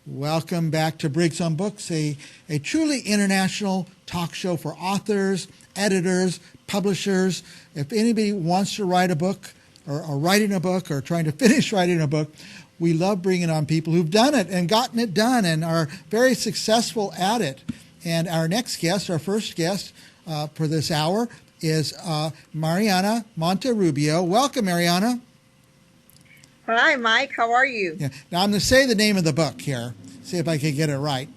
Welcome back to Briggs on Books, a truly international talk show for authors, editors, publishers. If anybody wants to write a book or writing a book or trying to finish writing a book, we love bringing on people who've done it and gotten it done and are very successful at it. And our next guest, our first guest for this hour is Mariana Monterrubio. Welcome, Mariana. Hi, Mike. How are you? Yeah. Now, I'm going to say the name of the book here, see if I can get it right.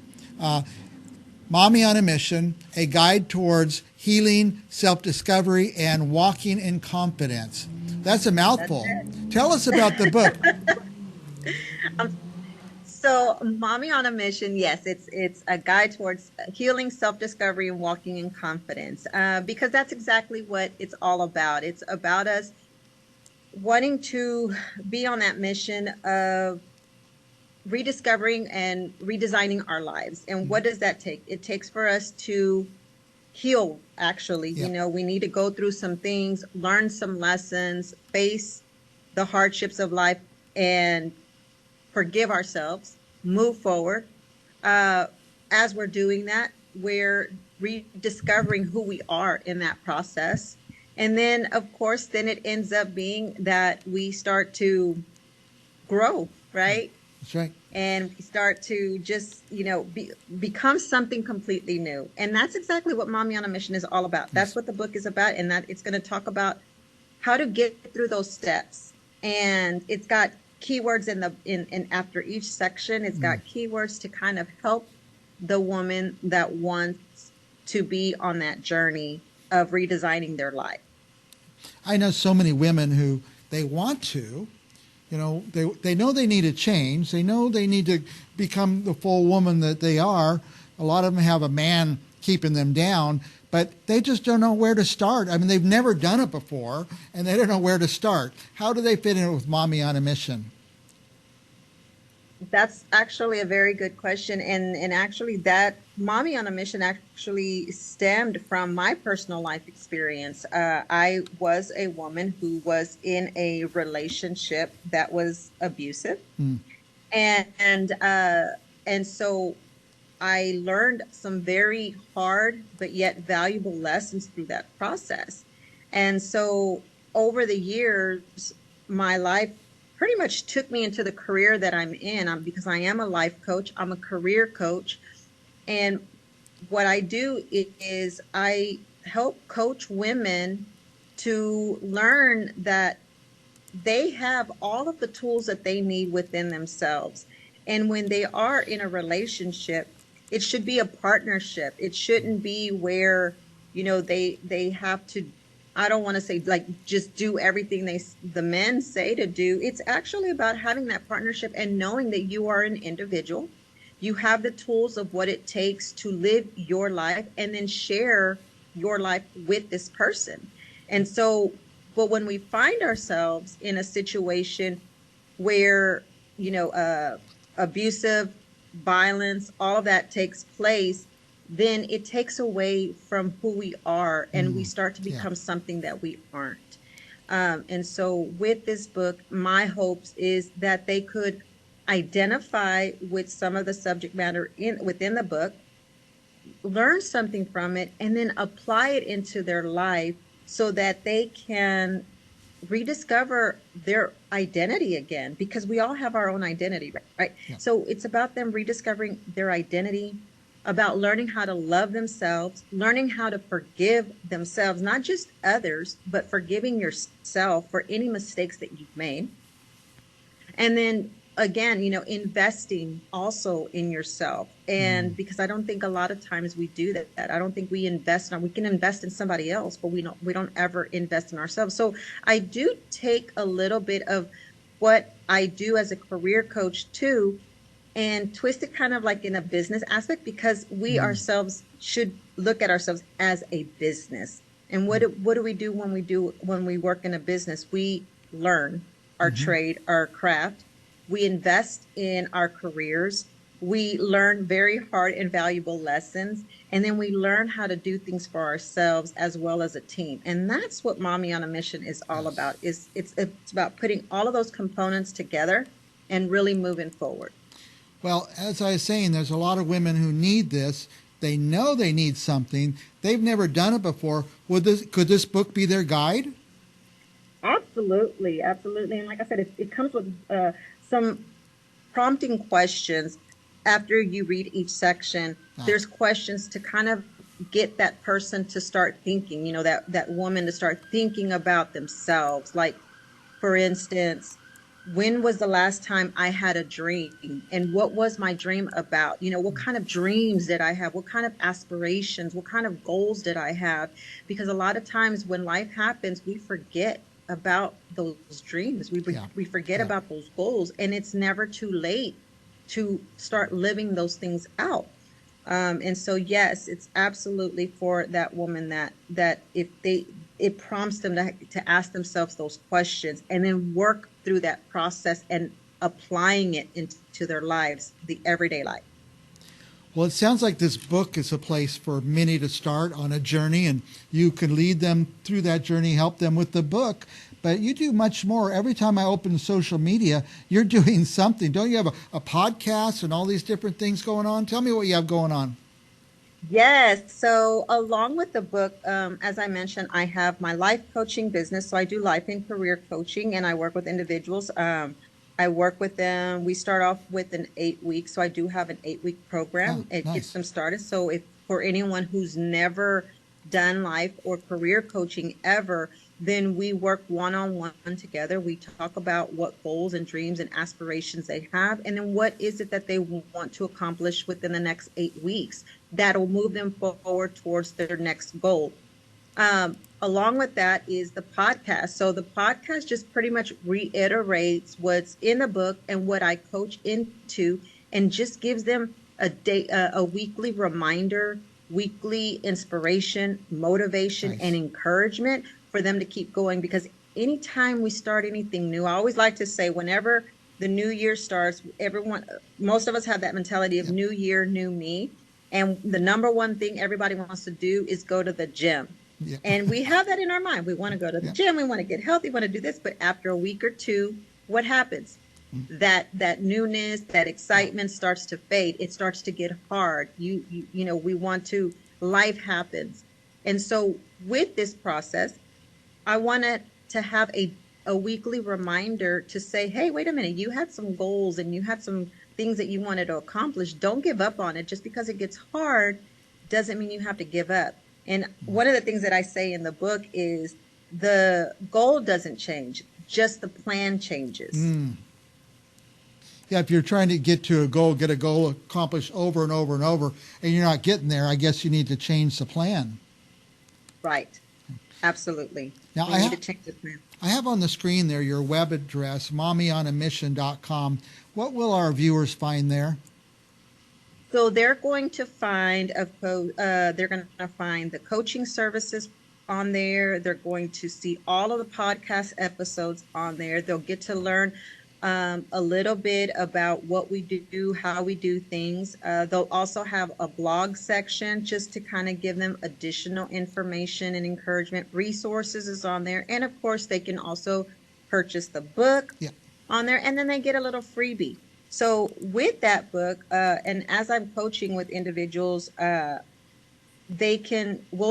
MAMI on a Mission, A Guide Towards Healing, Self-Discovery, and Walking in Confidence. That's a mouthful. Tell us about the book. So, MAMI on a Mission, yes, it's a guide towards healing, self-discovery, and walking in confidence, because that's exactly what it's all about. It's about us wanting to be on that mission of rediscovering and redesigning our lives. And what does that take? It takes for us to heal, actually. Yep. You know, we need to go through some things, learn some lessons, face the hardships of life, and forgive ourselves, move forward. As we're doing that, we're rediscovering who we are in that process. And then, of course, then it ends up being that we start to grow, right? That's right. And we start to just, become something completely new. And that's exactly what MAMI on a Mission is all about. That's what the book is about. And that it's going to talk about how to get through those steps. And it's got keywords in after each section. It's got keywords to kind of help the woman that wants to be on that journey of redesigning their life. I know so many women who they want to, they know they need a change. They know they need to become the full woman that they are. A lot of them have a man keeping them down, but they just don't know where to start. I mean, they've never done it before, and they don't know where to start. How do they fit in with MAMI on a Mission? That's actually a very good question. And actually that MAMI on a Mission actually stemmed from my personal life experience. I was a woman who was in a relationship that was abusive. And so I learned some very hard but yet valuable lessons through that process. And so over the years, my life pretty much took me into the career that I'm in, because I am a life coach. I'm a career coach. And what I do is I help coach women to learn that they have all of the tools that they need within themselves. And when they are in a relationship, it should be a partnership. It shouldn't be where, they have to, I don't want to say just do everything the men say to do. It's actually about having that partnership and knowing that you are an individual. You have the tools of what it takes to live your life and then share your life with this person. And so, but when we find ourselves in a situation where, abusive, violence, all of that takes place, then it takes away from who we are and we start to become something that we aren't. And so with this book, my hopes is that they could identify with some of the subject matter within the book, learn something from it, and then apply it into their life so that they can rediscover their identity again, because we all have our own identity, right? Yeah. So it's about them rediscovering their identity, about learning how to love themselves, learning how to forgive themselves, not just others, but forgiving yourself for any mistakes that you've made. And then again, investing also in yourself. And because I don't think a lot of times we do that. I don't think we we can invest in somebody else, but we don't ever invest in ourselves. So I do take a little bit of what I do as a career coach too, and twist it kind of like in a business aspect, because we ourselves should look at ourselves as a business. And what do we do when we work in a business? We learn our trade, our craft. We invest in our careers. We learn very hard and valuable lessons. And then we learn how to do things for ourselves as well as a team. And that's what MAMI on a Mission is all about. It's about putting all of those components together and really moving forward. Well, as I was saying, there's a lot of women who need this. They know they need something. They've never done it before. Could this book be their guide? Absolutely, absolutely. And like I said, it comes with some prompting questions after you read each section. Ah, There's questions to kind of get that person to start thinking, that woman to start thinking about themselves. Like, for instance, when was the last time I had a dream? And what was my dream about? What kind of dreams did I have? What kind of aspirations? What kind of goals did I have? Because a lot of times when life happens, we forget about those dreams. yeah, We forget yeah. about those goals, and it's never too late to start living those things out. And so, yes, it's absolutely for that woman that if it prompts them to ask themselves those questions and then work through that process and applying it into their lives, the everyday life. Well, it sounds like this book is a place for many to start on a journey, and you can lead them through that journey, help them with the book. But you do much more. Every time I open social media, you're doing something. Don't you have a podcast and all these different things going on? Tell me what you have going on. Yes. So, along with the book, as I mentioned, I have my life coaching business. So, I do life and career coaching, and I work with individuals. I work with them. We start off with an 8 week. So, I do have an 8 week Oh, program. It gets nice. them started. So, if for anyone who's never done life or career coaching ever, then we work one on one together. We talk about what goals and dreams and aspirations they have, and then what is it that they want to accomplish within the next 8 weeks that'll move them forward towards their next goal. Along with that is the podcast. So the podcast just pretty much reiterates what's in the book and what I coach into, and just gives them a weekly reminder, weekly inspiration, motivation, and Nice. encouragement for them to keep going. Because anytime we start anything new, I always like to say, whenever the new year starts, most of us have that mentality of Yep. new year, new me. And the number one thing everybody wants to do is go to the gym. Yeah. And we have that in our mind. We want to go to the Yeah. gym. We want to get healthy. We want to do this. But after a week or two, what happens? That newness, that Yeah. excitement starts to fade. It starts to get hard. We want to. Life happens, and so with this process, I wanted to have a weekly reminder to say, hey, wait a minute, you had some goals and you had some things that you wanted to accomplish. Don't give up on it. Just because it gets hard doesn't mean you have to give up. And one of the things that I say in the book is the goal doesn't change, just the plan changes. Mm. Yeah, if you're trying to get to a goal, get a goal accomplished over and over and over, and you're not getting there, I guess you need to change the plan. Right. Absolutely. Now, We need to change the plan. I have on the screen there your web address, mommyonamission.com. What will our viewers find there? So they're going to find they're going to find the coaching services on there. They're going to see all of the podcast episodes on there. They'll get to learn a little bit about what we do, how we do things. They'll also have a blog section just to kind of give them additional information and encouragement. Resources is on there. And of course, they can also purchase the book Yeah. on there, and then they get a little freebie. So with that book, and as I'm coaching with individuals, will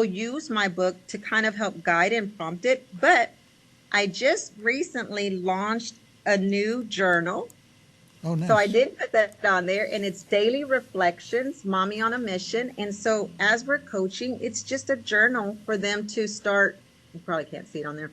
use my book to kind of help guide and prompt it. But I just recently launched a new journal. Oh, So I nice. did put that on there, and it's Daily Reflections, Mommy on a Mission. And so as we're coaching, it's just a journal for them to start. You probably can't see it on there,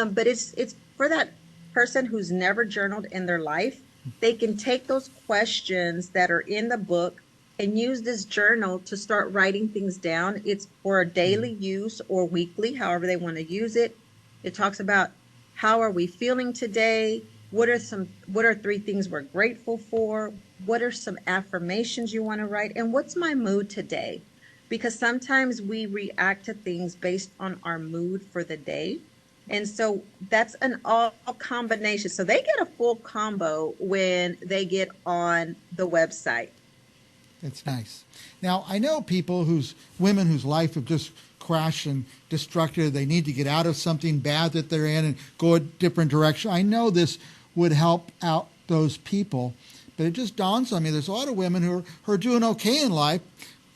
but it's for that person who's never journaled in their life. They can take those questions that are in the book and use this journal to start writing things down. It's for a daily use or weekly, however they want to use it. It talks about how are we feeling today? What are 3 things we're grateful for? What are some affirmations you want to write? And what's my mood today? Because sometimes we react to things based on our mood for the day. And so that's an all combination. So they get a full combo when they get on the website. It's nice. Now, I know women whose life have just crashed and destructed. They need to get out of something bad that they're in and go a different direction. I know this would help out those people. but it just dawns on me there's a lot of women who are doing okay in life,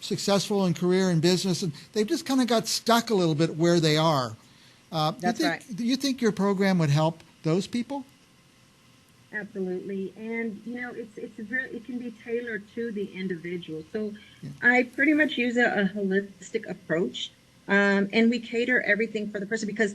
successful in career and business, and they've just kind of got stuck a little bit where they are. That's right. Do you think your program would help those people? Absolutely. And it can be tailored to the individual. So I pretty much use a holistic approach. And we cater everything for the person because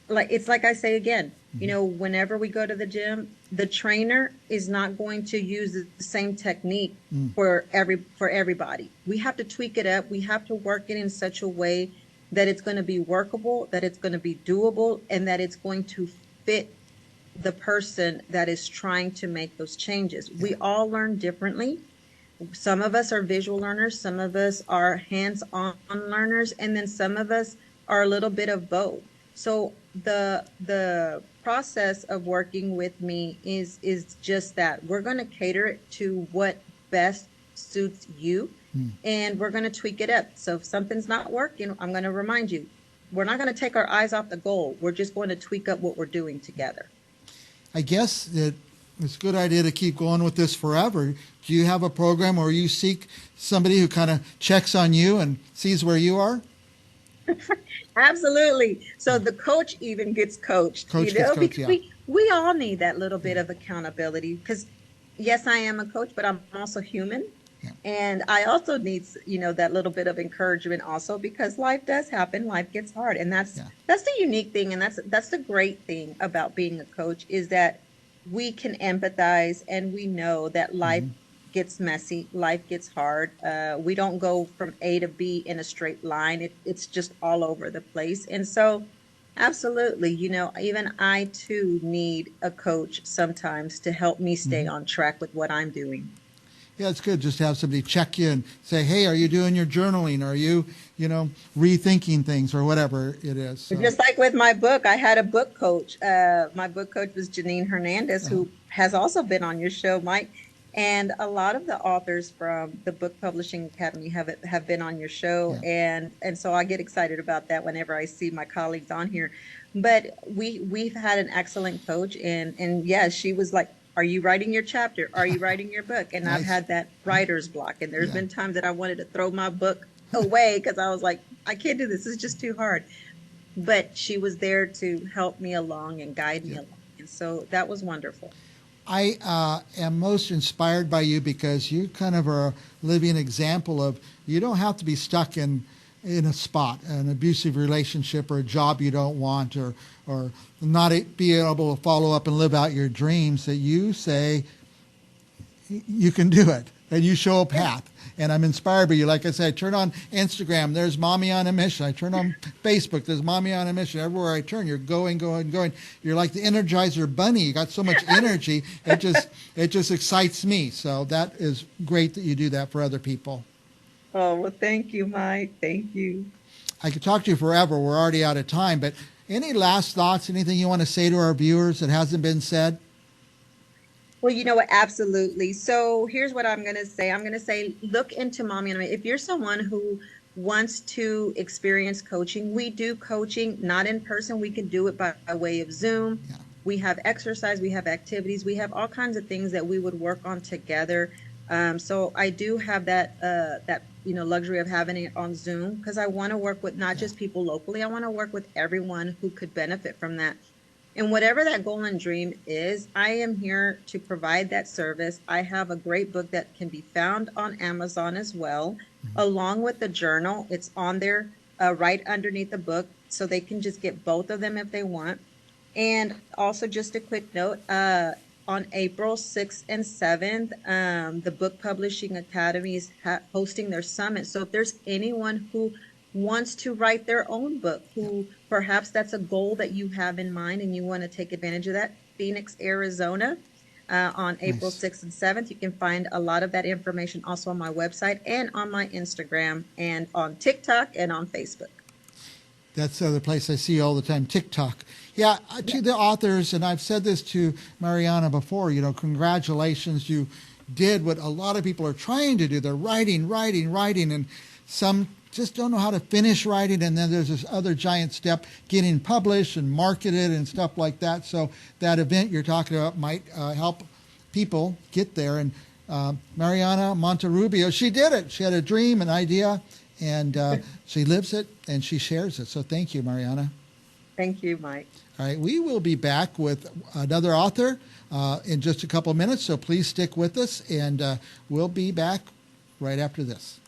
like I say again, whenever we go to the gym, the trainer is not going to use the same technique for everybody. We have to tweak it up. We have to work it in such a way that it's going to be workable, that it's going to be doable, and that it's going to fit the person that is trying to make those changes. We all learn differently. Some of us are visual learners, some of us are hands-on learners, and then some of us are a little bit of both. So the process of working with me is just that. We're going to cater it to what best suits you, and we're going to tweak it up. So if something's not working, I'm going to remind you, we're not going to take our eyes off the goal. We're just going to tweak up what we're doing together. I guess that it's a good idea to keep going with this forever. Do you have a program where you seek somebody who kind of checks on you and sees where you are? Absolutely. So the coach even gets coached, because we all need that little bit of accountability because yes, I am a coach, but I'm also human. Yeah. And I also need, that little bit of encouragement also because life does happen. Life gets hard. And that's the unique thing. And that's the great thing about being a coach is that we can empathize and we know that life gets messy. Life gets hard. We don't go from A to B in a straight line. It's just all over the place. And so absolutely, even I too need a coach sometimes to help me stay on track with what I'm doing. Yeah, it's good just to have somebody check you and say, hey, are you doing your journaling? Are you, rethinking things or whatever it is? So. Just like with my book, I had a book coach. My book coach was Janine Hernandez, who has also been on your show, Mike. And a lot of the authors from the Book Publishing Academy have been on your show. Yeah. And so I get excited about that whenever I see my colleagues on here. But we've had an excellent coach. And yeah, she was like, are you writing your chapter? Are you writing your book? And nice. I've had that writer's block. And there's been times that I wanted to throw my book away because I was like, I can't do this. It's just too hard. But she was there to help me along and guide me along. And so that was wonderful. I am most inspired by you because you kind of are a living example of you don't have to be stuck in a spot, an abusive relationship or a job you don't want or not be able to follow up and live out your dreams, that you say you can do it and you show a path. And I'm inspired by you. Like I said, I turn on Instagram, there's Mommy on a Mission. I turn on Facebook, there's Mommy on a Mission. Everywhere I turn, you're going. You're like the Energizer Bunny. You got so much energy. It just excites me. So that is great that you do that for other people. Oh, well, thank you, Mike. Thank you. I could talk to you forever. We're already out of time. But any last thoughts, anything you want to say to our viewers that hasn't been said? Well, you know what? Absolutely. So here's what I'm going to say. I'm going to say, look into Mommy on a Mission. If you're someone who wants to experience coaching, we do coaching, not in person. We can do it by way of Zoom. Yeah. We have exercise. We have activities. We have all kinds of things that we would work on together. So I do have that luxury of having it on Zoom because I want to work with not just people locally. I want to work with everyone who could benefit from that. And whatever that goal and dream is, I am here to provide that service. I have a great book that can be found on Amazon as well, along with the journal. It's on there right underneath the book, so they can just get both of them if they want. And also just a quick note, on April 6th and 7th, the Book Publishing Academy is hosting their summit. So if there's anyone who wants to write their own book, who perhaps that's a goal that you have in mind and you want to take advantage of that, Phoenix, Arizona, on April 6th and 7th. You can find a lot of that information also on my website and on my Instagram and on TikTok and on Facebook. That's the other place I see all the time, TikTok. Yeah, to the authors, and I've said this to Mariana before, congratulations. You did what a lot of people are trying to do. They're writing, and some just don't know how to finish writing, and then there's this other giant step, getting published and marketed and stuff like that. So that event you're talking about might help people get there. And Mariana Monterrubio, she did it. She had a dream, an idea, and she lives it and she shares it. So thank you, Mariana. Thank you, Mike. All right, we will be back with another author in just a couple of minutes, so please stick with us, and we'll be back right after this.